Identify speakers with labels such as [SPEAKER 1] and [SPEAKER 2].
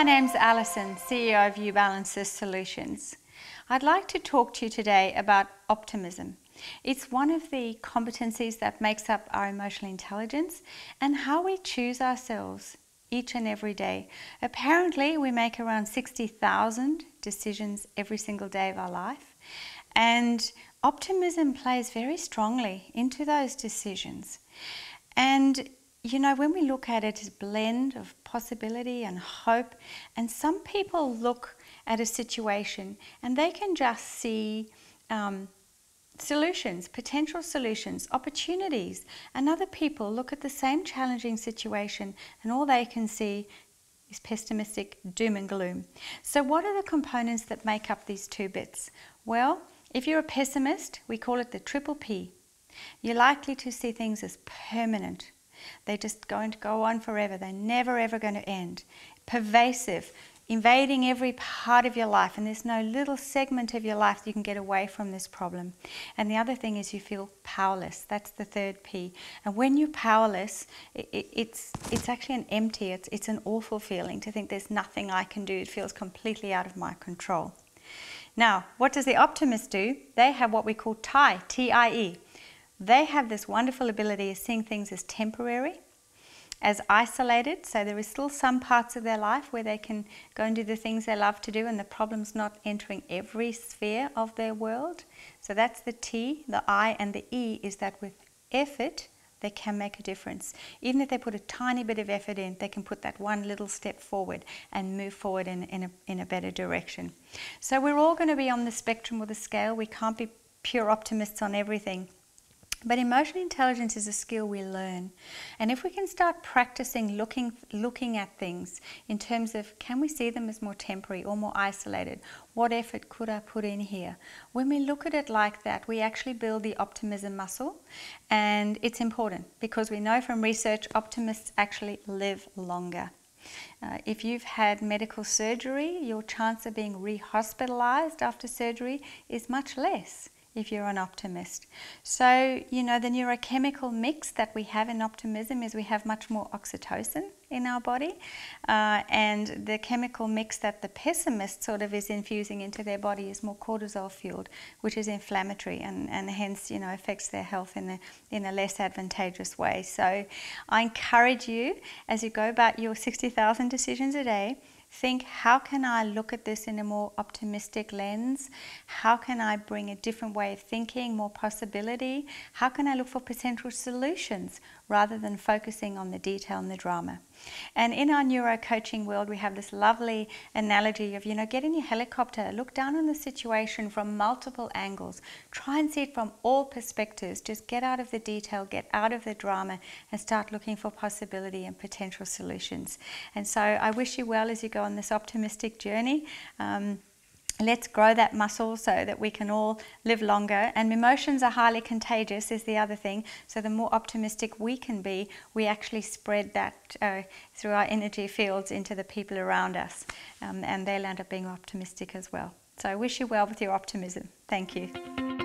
[SPEAKER 1] name's Alison, CEO of UBalances Solutions. I'd like to talk to you today about optimism. It's one of the competencies that makes up our emotional intelligence and how we choose ourselves each and every day. Apparently, we make around 60,000 decisions every single day of our life, and optimism plays very strongly into those decisions. And you know, when we look at it as a blend of possibility and hope, and some people look at a situation and they can just see solutions, potential solutions, opportunities, and other people look at the same challenging situation and all they can see is pessimistic doom and gloom. So what are the components that make up these two bits? Well, if you're a pessimist, we call it the triple P. You're likely to see things as permanent. They're just going to go on forever. They're never ever going to end. Pervasive, invading every part of your life, and there's no little segment of your life that you can get away from this problem. And the other thing is you feel powerless. That's the third P. And when you're powerless, it's actually an empty, it's an awful feeling to think there's nothing I can do. It feels completely out of my control. Now, what does the optimist do? They have what we call TIE, T-I-E. They have this wonderful ability of seeing things as temporary, as isolated, so there is still some parts of their life where they can go and do the things they love to do and the problem's not entering every sphere of their world. So that's the T, the I, and the E is that with effort, they can make a difference. Even if they put a tiny bit of effort in, they can put that one little step forward and move forward in a better direction. So we're all going to be on the spectrum or the scale. We can't be pure optimists on everything. But emotional intelligence is a skill we learn. And if we can start practicing looking at things in terms of, can we see them as more temporary or more isolated? What effort could I put in here? When we look at it like that, we actually build the optimism muscle. And it's important because we know from research, optimists actually live longer. If you've had medical surgery, your chance of being re-hospitalized after surgery is much less if you're an optimist. So, you know, the neurochemical mix that we have in optimism is we have much more oxytocin in our body, and the chemical mix that the pessimist sort of is infusing into their body is more cortisol fueled, which is inflammatory and hence, you know, affects their health in a less advantageous way. So I encourage you, as you go about your 60,000 decisions a day, think, how can I look at this in a more optimistic lens? How can I bring a different way of thinking, more possibility? How can I look for potential solutions rather than focusing on the detail and the drama? And in our neuro-coaching world, we have this lovely analogy of, you know, get in your helicopter, look down on the situation from multiple angles, try and see it from all perspectives, just get out of the detail, get out of the drama and start looking for possibility and potential solutions. And so I wish you well as you go on this optimistic journey. Let's grow that muscle so that we can all live longer. And emotions are highly contagious is the other thing. So the more optimistic we can be, we actually spread that through our energy fields into the people around us. And they'll end up being optimistic as well. So I wish you well with your optimism. Thank you.